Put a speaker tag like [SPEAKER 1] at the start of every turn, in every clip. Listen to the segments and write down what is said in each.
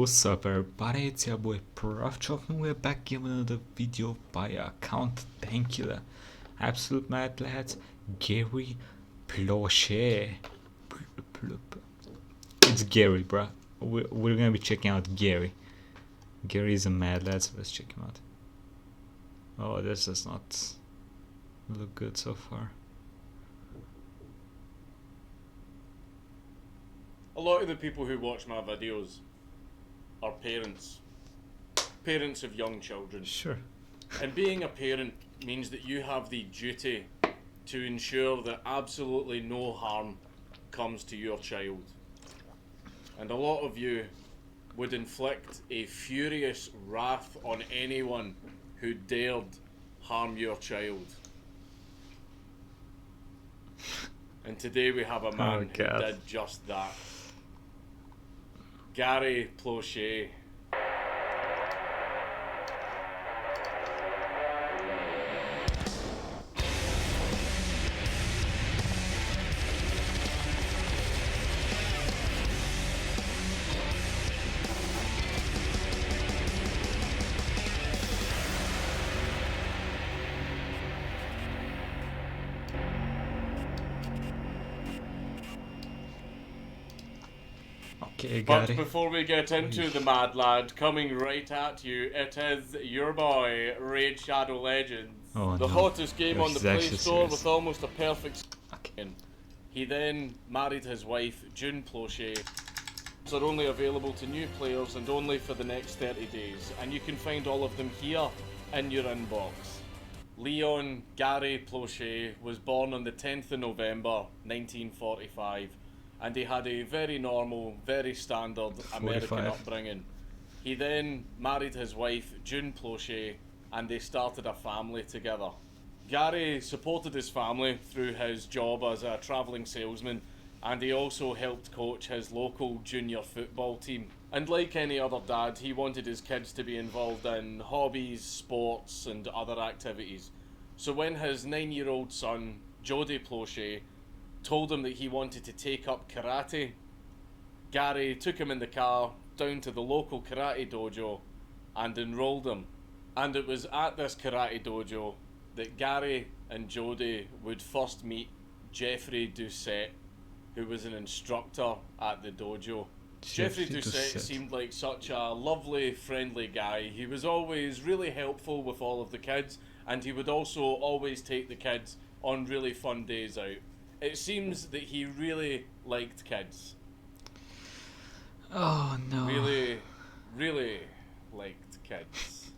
[SPEAKER 1] What's up everybody, it's your boy Proftrof and we're back giving another video by account Dankula. Absolute mad lads, Gary Plauche. It's Gary, bruh. We're gonna be checking out Gary. Gary is a mad lad, so let's check him out. Oh, this does not look good so far.
[SPEAKER 2] A lot of the people who watch my videos are parents of young children.
[SPEAKER 1] Sure.
[SPEAKER 2] And being a parent means that you have the duty to ensure that absolutely no harm comes to your child. And a lot of you would inflict a furious wrath on anyone who dared harm your child. And today we have a man who did just that. Gary Plauche.
[SPEAKER 1] Okay,
[SPEAKER 2] But
[SPEAKER 1] Gary.
[SPEAKER 2] before we get into the mad lad, coming right at you, it is your boy, Raid Shadow Legends.
[SPEAKER 1] Oh,
[SPEAKER 2] the
[SPEAKER 1] no.
[SPEAKER 2] hottest game on the Play
[SPEAKER 1] Actually
[SPEAKER 2] Store
[SPEAKER 1] serious.
[SPEAKER 2] with almost a perfect
[SPEAKER 1] Okay.
[SPEAKER 2] skin. He then married his wife, June Plauche. Are only available to new players and only for the next 30 days, and you can find all of them here in your inbox. Leon Gary Plauche was born on the 10th of November 1945, and he had a very normal, very standard American
[SPEAKER 1] 45.
[SPEAKER 2] upbringing. He then married his wife, June Plauche, and they started a family together. Gary supported his family through his job as a travelling salesman, and he also helped coach his local junior football team. And like any other dad, he wanted his kids to be involved in hobbies, sports and other activities. So when his 9-year-old son, Jody Plauche, told him that he wanted to take up karate, Gary took him in the car down to the local karate dojo and enrolled him. And it was at this karate dojo that Gary and Jody would first meet Jeffrey Doucet, who was an instructor at the dojo. Jeffrey Doucet seemed like such a lovely, friendly guy. He was always really helpful with all of the kids, and he would also always take the kids on really fun days out. It seems that he really liked kids.
[SPEAKER 1] Oh no.
[SPEAKER 2] Really liked kids.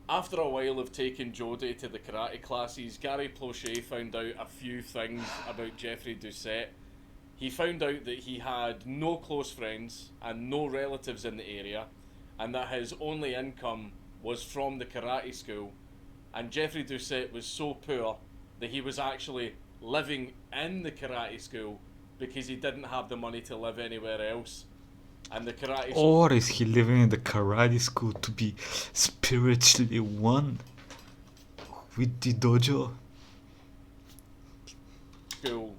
[SPEAKER 2] After a while of taking Jody to the karate classes, Gary Plauche found out a few things about Jeffrey Doucet. He found out that he had no close friends and no relatives in the area, and that his only income was from the karate school. And Jeffrey Doucet was so poor that he was actually living in the karate school because he didn't have the money to live anywhere else. And the karate
[SPEAKER 1] Or is he living in the karate school to be spiritually one with the dojo?
[SPEAKER 2] school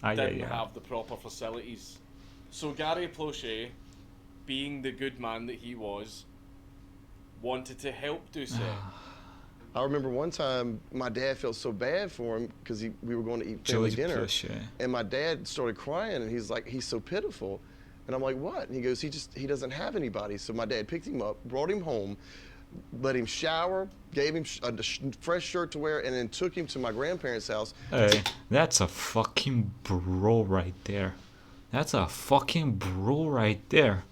[SPEAKER 2] didn't have the proper facilities. So Gary Plauche, being the good man that he was, wanted to help Doucet.
[SPEAKER 3] I remember one time my dad felt so bad for him because we were going to eat family dinner,
[SPEAKER 1] Plauche.
[SPEAKER 3] and my dad started crying, and he's like, he's so pitiful. And I'm like, what? And he goes, he doesn't have anybody. So my dad picked him up, brought him home, let him shower, gave him a fresh shirt to wear, and then took him to my grandparents' house.
[SPEAKER 1] Hey, that's a fucking bro right there. That's a fucking bro right there.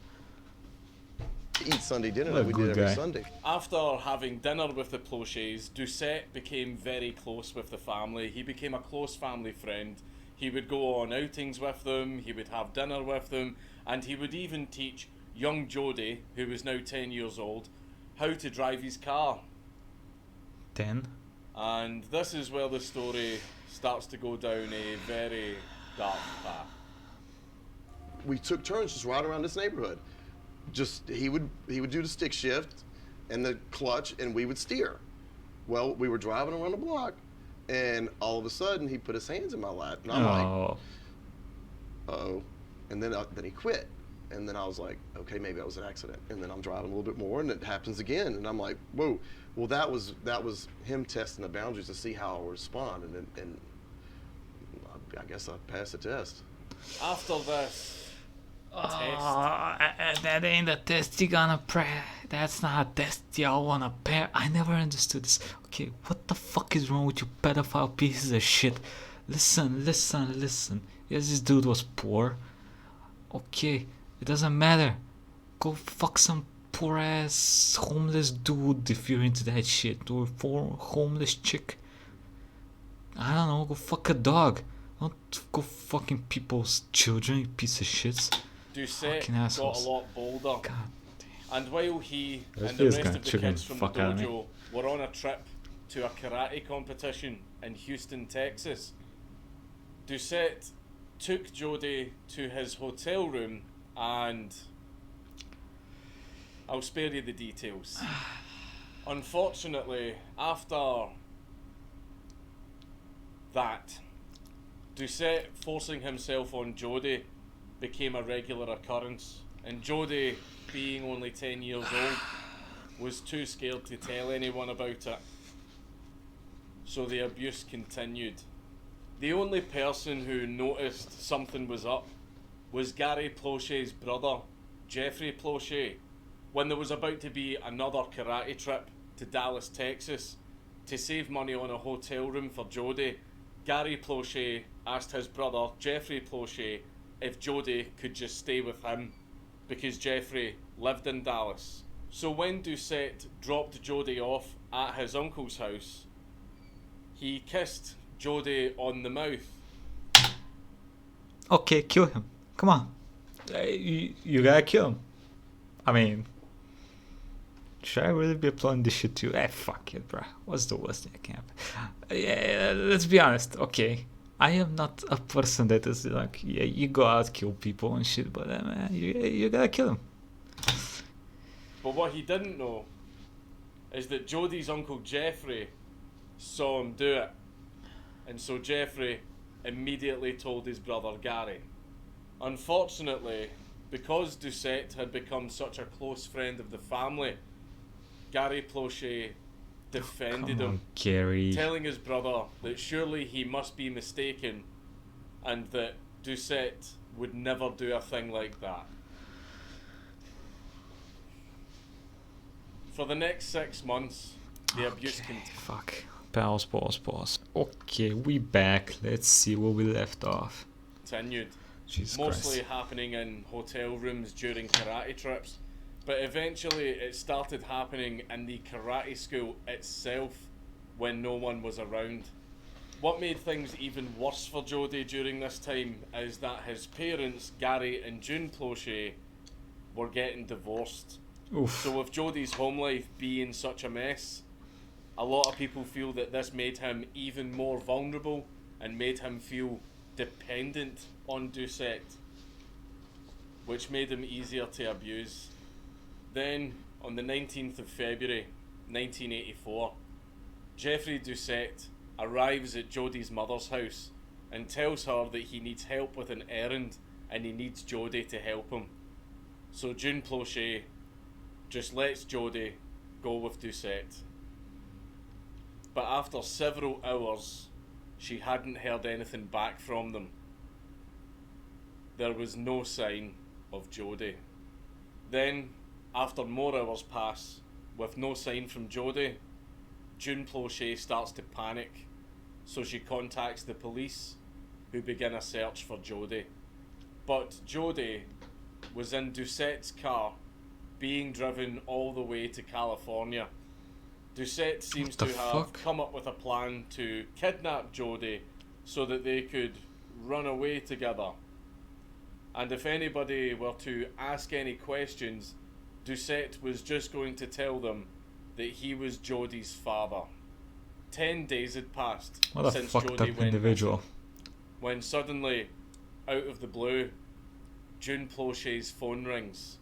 [SPEAKER 3] To eat Sunday dinner
[SPEAKER 1] What a
[SPEAKER 3] like we did
[SPEAKER 1] good
[SPEAKER 3] every
[SPEAKER 1] guy.
[SPEAKER 3] Sunday.
[SPEAKER 2] After having dinner with the Plauches, Doucet became very close with the family. He became a close family friend. He would go on outings with them, he would have dinner with them, and he would even teach young Jody, who was now 10 years old, how to drive his car.
[SPEAKER 1] 10?
[SPEAKER 2] And this is where the story starts to go down a very dark path.
[SPEAKER 3] We took turns just riding around this neighborhood. Just he would do the stick shift and the clutch, and we would steer. Well, we were driving around the block, and all of a sudden he put his hands in my lap, and I'm like,
[SPEAKER 1] Oh.
[SPEAKER 3] uh-oh. And then he quit. And then I was like, okay, maybe that was an accident. And then I'm driving a little bit more, and it happens again. And I'm like, whoa. Well, that was him testing the boundaries to see how I would respond. And I guess I passed the test.
[SPEAKER 2] After this
[SPEAKER 1] That ain't a test you gonna that's not a test y'all wanna pair. I never understood this. Okay, what the fuck is wrong with you pedophile pieces of shit? Listen. Yes, this dude was poor. Okay, it doesn't matter. Go fuck some poor ass homeless dude if you're into that shit. Or for homeless chick. I don't know, go fuck a dog. Don't go fucking people's children, you piece of shits.
[SPEAKER 2] Doucet
[SPEAKER 1] Fucking
[SPEAKER 2] got a
[SPEAKER 1] assholes.
[SPEAKER 2] lot bolder.
[SPEAKER 1] God.
[SPEAKER 2] And while he
[SPEAKER 1] This
[SPEAKER 2] and the
[SPEAKER 1] feels
[SPEAKER 2] rest
[SPEAKER 1] kinda
[SPEAKER 2] of the
[SPEAKER 1] chicken
[SPEAKER 2] kids from the
[SPEAKER 1] fuck out of me.
[SPEAKER 2] dojo were on a trip to a karate competition in Houston, Texas, Doucet took Jody to his hotel room and I'll spare you the details. Unfortunately, after that, Doucet forcing himself on Jody became a regular occurrence, and Jody, being only 10 years old, was too scared to tell anyone about it. So the abuse continued. The only person who noticed something was up was Gary Plauche's brother, Jeffrey Plauche, when there was about to be another karate trip to Dallas, Texas. To save money on a hotel room for Jody, Gary Plauche asked his brother, Jeffrey Plauche, if Jody could just stay with him because Jeffrey lived in Dallas. So when Doucet dropped Jody off at his uncle's house, he kissed Jody on the mouth.
[SPEAKER 1] Okay, kill him. Come on. You gotta kill him. I mean, should I really be applauding this shit too? Fuck it, bruh. What's the worst thing that can happen? Yeah, let's be honest. Okay, I am not a person that is like, yeah, you go out, kill people and shit, but man, you gotta kill him.
[SPEAKER 2] But what he didn't know is that Jody's uncle Jeffrey saw him do it. And so Jeffrey immediately told his brother Gary. Unfortunately, because Doucet had become such a close friend of the family, Gary Plauche defended
[SPEAKER 1] Come on,
[SPEAKER 2] him,
[SPEAKER 1] Gary.
[SPEAKER 2] telling his brother that surely he must be mistaken and that Doucet would never do a thing like that. For the next 6 months, the abuse continued.
[SPEAKER 1] Fuck. Pause. Okay, we back. Let's see where we left off. Jesus
[SPEAKER 2] Mostly
[SPEAKER 1] Christ.
[SPEAKER 2] happening in hotel rooms during karate trips, but eventually it started happening in the karate school itself when no one was around. What made things even worse for Jody during this time is that his parents, Gary and June Plauche, were getting divorced.
[SPEAKER 1] Oof.
[SPEAKER 2] So with Jody's home life being such a mess, a lot of people feel that this made him even more vulnerable and made him feel dependent on Doucet, which made him easier to abuse. Then, on the 19th of February 1984, Jeffrey Doucet arrives at Jody's mother's house and tells her that he needs help with an errand and he needs Jody to help him. So June Plauche just lets Jody go with Doucet. But after several hours, she hadn't heard anything back from them. There was no sign of Jody. Then, after more hours pass, with no sign from Jody, June Plauche starts to panic, so she contacts the police, who begin a search for Jody. But Jody was in Doucet's car, being driven all the way to California. Doucet seems to have come up with a plan to kidnap Jody so that they could run away together. And if anybody were to ask any questions, Doucet was just going to tell them that he was Jody's father. 10 days had passed
[SPEAKER 1] What a
[SPEAKER 2] since
[SPEAKER 1] fucked
[SPEAKER 2] Jody
[SPEAKER 1] up
[SPEAKER 2] went
[SPEAKER 1] individual.
[SPEAKER 2] missing, when suddenly, out of the blue, June Plauche's phone rings.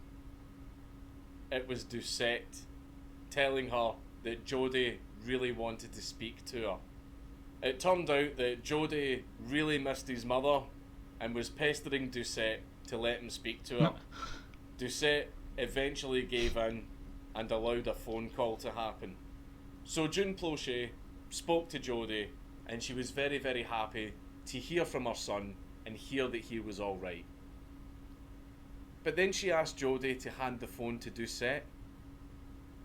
[SPEAKER 2] It was Doucet telling her that Jody really wanted to speak to her. It turned out that Jody really missed his mother and was pestering Doucet to let him speak to her. Doucet eventually gave in and allowed a phone call to happen. So June Plauche spoke to Jodie, and she was very, very happy to hear from her son and hear that he was alright. But then she asked Jodie to hand the phone to Doucet,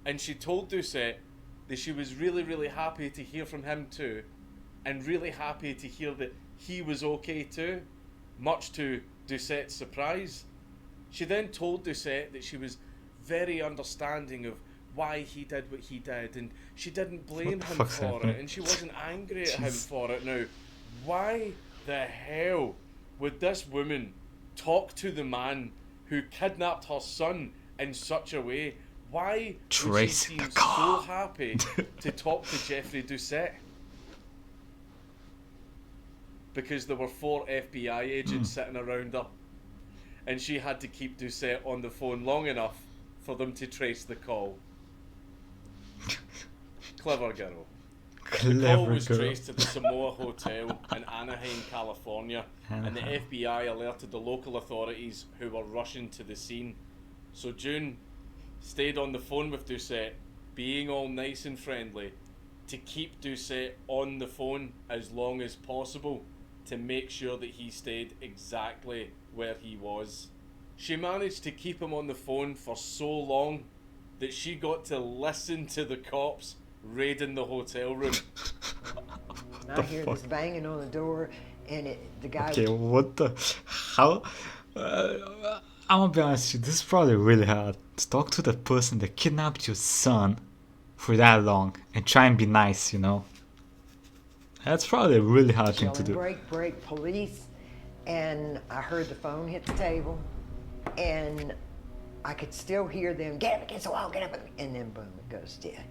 [SPEAKER 2] and she told Doucet that she was really, really happy to hear from him too, and really happy to hear that he was okay too, much to Doucet's surprise. She then told Doucet that she was very understanding of why he did what he did, and she didn't blame him for it, and she wasn't angry at him for it. Now, why the hell would this woman talk to the man who kidnapped her son in such a way? Why would she seem so happy to talk to Jeffrey Doucet? Because there were 4 FBI agents sitting around her, and she had to keep Doucet on the phone long enough for them to trace the call. Clever girl. The call was traced to the Samoa Hotel in Anaheim, California, and the FBI alerted the local authorities, who were rushing to the scene. So June stayed on the phone with Doucet, being all nice and friendly, to keep Doucet on the phone as long as possible, to make sure that he stayed exactly where he was. She managed to keep him on the phone for so long that she got to listen to the cops raiding the hotel room.
[SPEAKER 4] And I hear this banging on the door, and the guy...
[SPEAKER 1] Okay, what the... How... I'm gonna be honest with you, this is probably really hard. To talk to the person that kidnapped your son for that long and try and be nice, you know? That's probably a really hard thing to do.
[SPEAKER 4] Break, police. And I heard the phone hit the table, and I could still hear them, get up against the wall, get up, and then boom, it goes dead.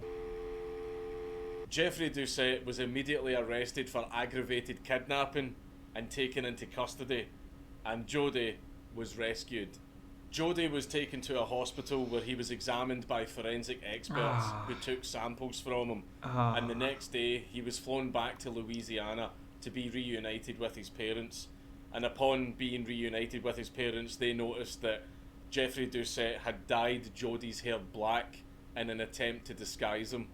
[SPEAKER 2] Jeffrey Doucet was immediately arrested for aggravated kidnapping and taken into custody, and Jodie was rescued. Jodie was taken to a hospital where he was examined by forensic experts who took samples from him, and the next day he was flown back to Louisiana to be reunited with his parents. And upon being reunited with his parents, they noticed that Jeffrey Doucet had dyed Jodie's hair black in an attempt to disguise him.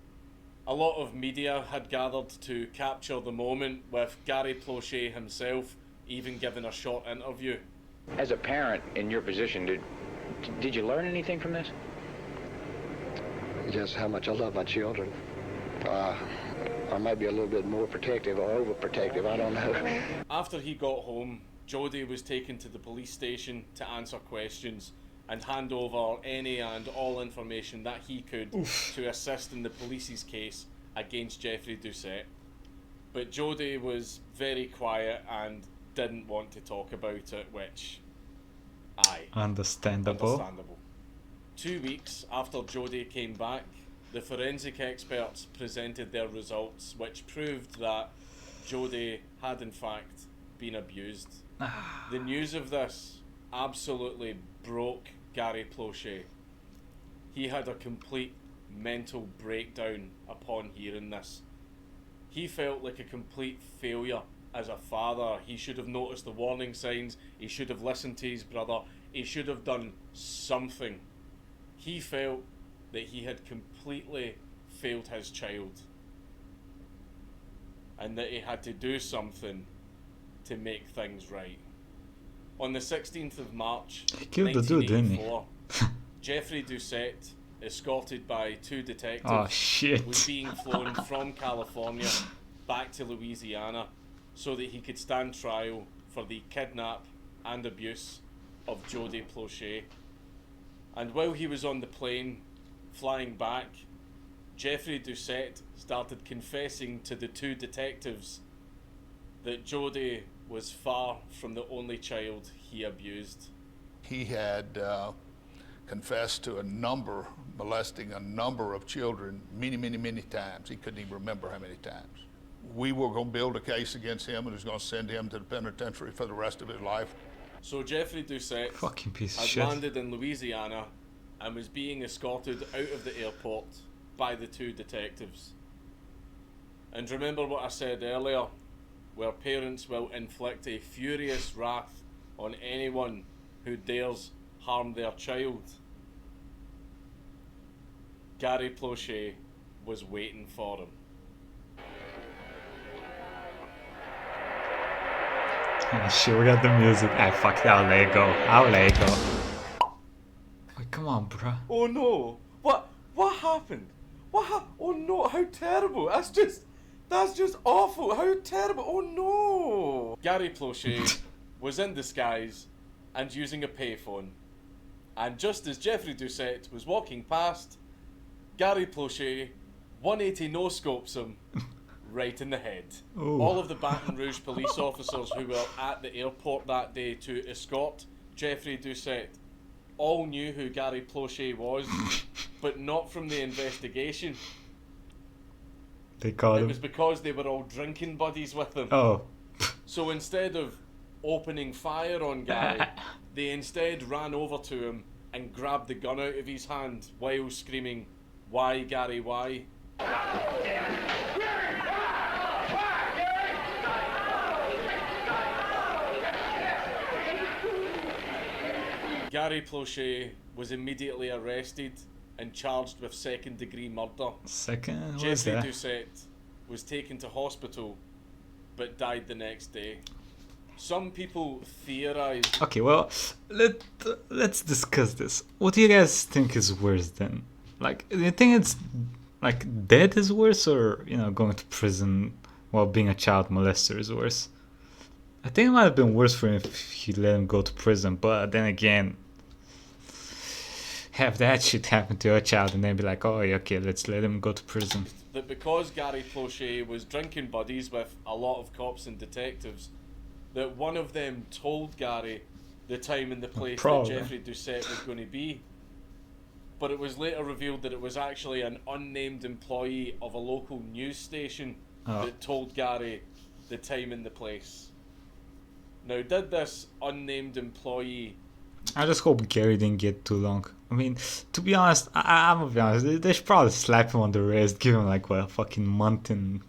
[SPEAKER 2] A lot of media had gathered to capture the moment, with Gary Plauche himself even giving a short interview.
[SPEAKER 5] As a parent in your position, did you learn anything from this?
[SPEAKER 6] Just how much I love my children. I might be a little bit more protective or overprotective, I don't know.
[SPEAKER 2] After he got home, Jodie was taken to the police station to answer questions and hand over any and all information that he could to assist in the police's case against Jeffrey Doucet. But Jodie was very quiet and didn't want to talk about it, which,
[SPEAKER 1] Understandable.
[SPEAKER 2] 2 weeks after Jodie came back, the forensic experts presented their results, which proved that Jodie had in fact been abused. The news of this absolutely broke Gary Plauche. He had a complete mental breakdown upon hearing this. He felt like a complete failure as a father. He should have noticed the warning signs, he should have listened to his brother, he should have done something. He felt that he had completely failed his child, and that he had to do something to make things right. On the 16th of March, 1984, Jeffrey Doucet, escorted by 2 detectives, was being flown from California back to Louisiana so that he could stand trial for the kidnap and abuse of Jodie Plauche. And while he was on the plane flying back, Jeffrey Doucet started confessing to the 2 detectives that Jodie was far from the only child he abused.
[SPEAKER 7] He had confessed to molesting a number of children many times. He couldn't even remember how many times. We were going to build a case against him and was going to send him to the penitentiary for the rest of his life.
[SPEAKER 2] So Jeffrey Doucet had landed in Louisiana and was being escorted out of the airport by the 2 detectives. And remember what I said earlier, where parents will inflict a furious wrath on anyone who dares harm their child, Gary Plauche was waiting for him.
[SPEAKER 1] Oh shit, we got the music. Ah, fuck it, I'll let it go. I'll let it go. Wait, come on, bruh.
[SPEAKER 2] Oh no! What happened? Oh no! How terrible! That's just awful! How terrible! Oh no! Gary Plauche was in disguise and using a payphone, and just as Jeffrey Doucet was walking past, Gary Plauche 180 no-scopes him right in the head.
[SPEAKER 1] Ooh.
[SPEAKER 2] All of the Baton Rouge police officers who were at the airport that day to escort Jeffrey Doucet all knew who Gary Plauche was, but not from the investigation.
[SPEAKER 1] They caught
[SPEAKER 2] It
[SPEAKER 1] him.
[SPEAKER 2] was because they were all drinking buddies with him.
[SPEAKER 1] Oh.
[SPEAKER 2] So instead of opening fire on Gary, they instead ran over to him and grabbed the gun out of his hand while screaming, "Why, Gary, why?" Gary Plauche was immediately arrested and charged with second-degree murder.
[SPEAKER 1] Second? What is
[SPEAKER 2] Jeffrey
[SPEAKER 1] that?
[SPEAKER 2] Doucet was taken to hospital, but died the next day. Some people theorize.
[SPEAKER 1] Okay, well, let's discuss this. What do you guys think is worse then? Like, do you think it's like dead is worse, or going to prison while being a child molester is worse? I think it might have been worse for him if he let him go to prison, but then again, have that shit happen to a child and then be like, oh, yeah, okay, let's let him go to prison.
[SPEAKER 2] That because Gary Plauche was drinking buddies with a lot of cops and detectives, that one of them told Gary the time and the place
[SPEAKER 1] Probably.
[SPEAKER 2] that Jeffrey Doucet was going to be. But it was later revealed that it was actually an unnamed employee of a local news station that told Gary the time and the place. Now, did this unnamed employee...
[SPEAKER 1] I just hope Gary didn't get too long. I mean, to be honest, I'm gonna be honest, they should probably slap him on the wrist, give him like a fucking month and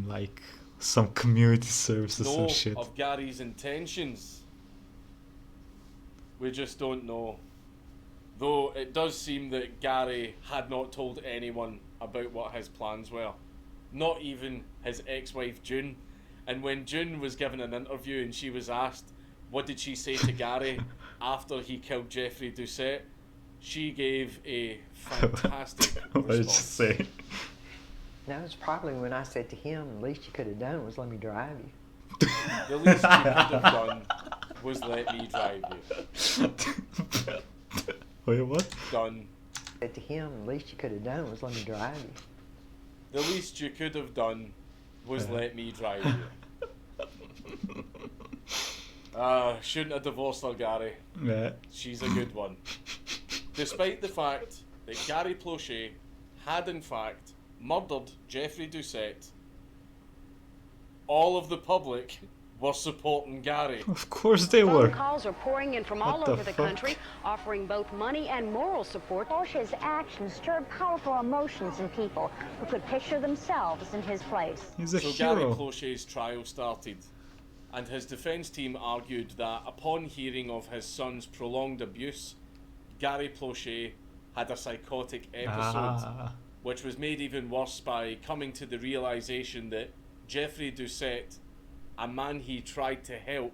[SPEAKER 1] like some community service or some
[SPEAKER 2] know
[SPEAKER 1] shit.
[SPEAKER 2] of Gary's intentions? We just don't know. Though it does seem that Gary had not told anyone about what his plans were. Not even his ex-wife June. And when June was given an interview and she was asked, what did she say to Gary after he killed Jeffrey Doucet, she gave a fantastic
[SPEAKER 1] What did she
[SPEAKER 2] response.
[SPEAKER 1] say?
[SPEAKER 4] That was probably when I said to him, the least you could have done was let me drive you.
[SPEAKER 2] The least you could have done was let me drive you.
[SPEAKER 1] Wait, what?
[SPEAKER 2] Done.
[SPEAKER 4] I said to him, the least you could have done was let me drive you.
[SPEAKER 2] The least you could have done was let me drive you. Shouldn't have divorced her, Gary.
[SPEAKER 1] Yeah.
[SPEAKER 2] She's a good one. Despite the fact that Gary Plauche had in fact murdered Jeffrey Doucet, all of the public were supporting Gary.
[SPEAKER 1] Of course they
[SPEAKER 8] Phone
[SPEAKER 1] were.
[SPEAKER 8] calls are pouring in from all
[SPEAKER 1] What the
[SPEAKER 8] over the
[SPEAKER 1] fuck?
[SPEAKER 8] country, offering both money and moral support.
[SPEAKER 9] Plauche's actions stirred powerful emotions in people who could picture themselves in his place.
[SPEAKER 1] He's a
[SPEAKER 2] So Gary
[SPEAKER 1] hero.
[SPEAKER 2] Plauche's trial started, and his defence team argued that upon hearing of his son's prolonged abuse, Gary Plauche had a psychotic episode, which was made even worse by coming to the realisation that Jeffrey Doucet, a man he tried to help,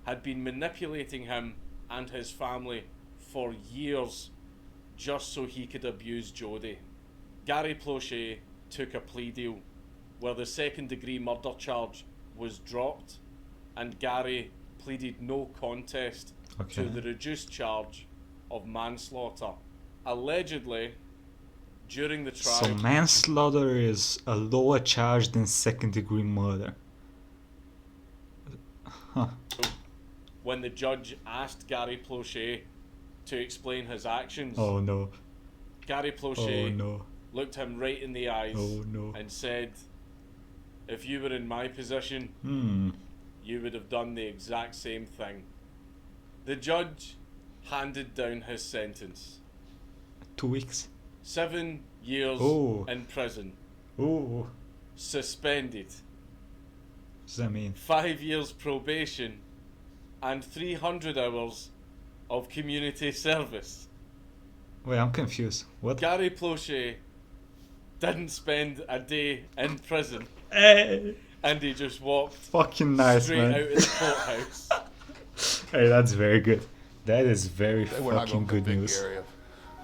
[SPEAKER 2] had been manipulating him and his family for years just so he could abuse Jodie. Gary Plauche took a plea deal where the second-degree murder charge was dropped, and Gary pleaded no contest to the reduced charge of manslaughter. Allegedly, during the trial...
[SPEAKER 1] So manslaughter is a lower charge than second-degree murder. Huh.
[SPEAKER 2] When the judge asked Gary Plauche to explain his actions,
[SPEAKER 1] Oh no.
[SPEAKER 2] Gary Plauche
[SPEAKER 1] Oh no.
[SPEAKER 2] looked him right in the eyes
[SPEAKER 1] Oh no.
[SPEAKER 2] and said, if you were in my position, you would have done the exact same thing. The judge handed down his sentence.
[SPEAKER 1] 2 weeks.
[SPEAKER 2] 7 years
[SPEAKER 1] Oh.
[SPEAKER 2] in prison.
[SPEAKER 1] Ooh.
[SPEAKER 2] Suspended.
[SPEAKER 1] What does that mean?
[SPEAKER 2] 5 years probation and 300 hours of community service.
[SPEAKER 1] Wait, I'm confused. What?
[SPEAKER 2] Gary Plauche didn't spend a day in prison,
[SPEAKER 1] Hey,
[SPEAKER 2] and he just walked
[SPEAKER 1] fucking nice,
[SPEAKER 2] straight
[SPEAKER 1] man.
[SPEAKER 2] out of the courthouse.
[SPEAKER 1] Hey, that's very good. That is very
[SPEAKER 7] They were not
[SPEAKER 1] fucking
[SPEAKER 7] going to
[SPEAKER 1] good
[SPEAKER 7] convict
[SPEAKER 1] news.
[SPEAKER 7] Gary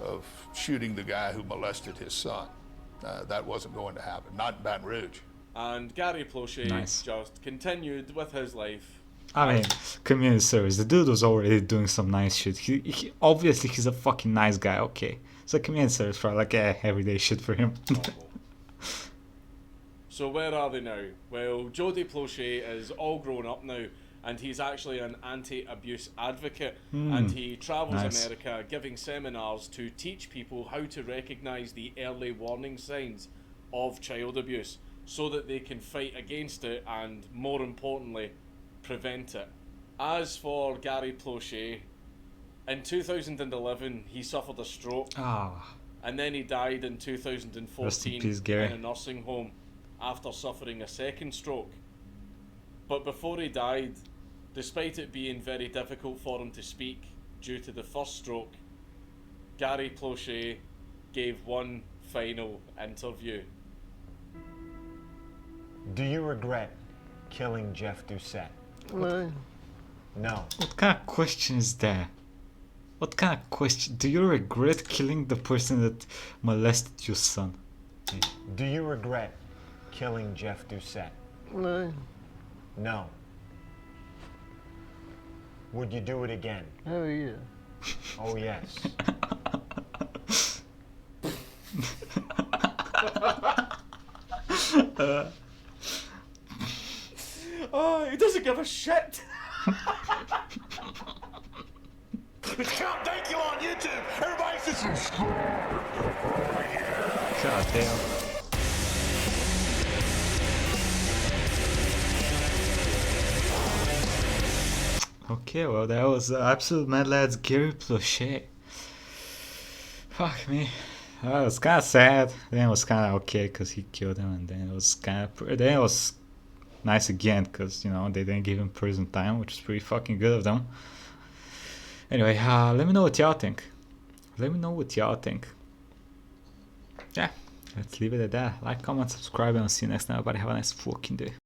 [SPEAKER 7] of shooting the guy who molested his son. That wasn't going to happen. Not in Baton Rouge.
[SPEAKER 2] And Gary Plauche
[SPEAKER 1] Nice.
[SPEAKER 2] just continued with his life.
[SPEAKER 1] I mean, community service. The dude was already doing some nice shit. He obviously he's a fucking nice guy. Okay, so community service for like everyday shit for him.
[SPEAKER 2] So where are they now? Well, Jody Plauche is all grown up now, and he's actually an anti-abuse advocate, and he travels
[SPEAKER 1] Nice.
[SPEAKER 2] America giving seminars to teach people how to recognise the early warning signs of child abuse so that they can fight against it and, more importantly, prevent it. As for Gary Plauche, in 2011 he suffered a stroke,
[SPEAKER 1] Ah,
[SPEAKER 2] and then he died in 2014
[SPEAKER 1] Rest in peace, Gary.
[SPEAKER 2] in a nursing home after suffering a second stroke. But before he died, despite it being very difficult for him to speak due to the first stroke, Gary Plauche gave one final interview.
[SPEAKER 10] Do you regret killing Jeff Doucet?
[SPEAKER 3] No.
[SPEAKER 10] No.
[SPEAKER 1] what kind of question is that? What kind of question? Do you regret killing the person that molested your son?
[SPEAKER 10] Do you regret killing Jeff Doucet?
[SPEAKER 3] No.
[SPEAKER 10] No. Would you do it again?
[SPEAKER 3] Oh, yeah.
[SPEAKER 10] Oh, yes.
[SPEAKER 2] Oh, he doesn't give a shit!
[SPEAKER 11] It's Count Dankula on YouTube. Everybody just subscribe.
[SPEAKER 1] God damn. Okay, well that was absolute mad lads Gary Plauche. Fuck me. That was kind of sad. Then it was kind of okay because he killed him, and then it was kind of then it was nice again because you know they didn't give him prison time, which is pretty fucking good of them. Anyway, let me know what y'all think. Let me know what y'all think. Yeah, let's leave it at that. Like, comment, subscribe, and I'll see you next time. Everybody have a nice fucking day.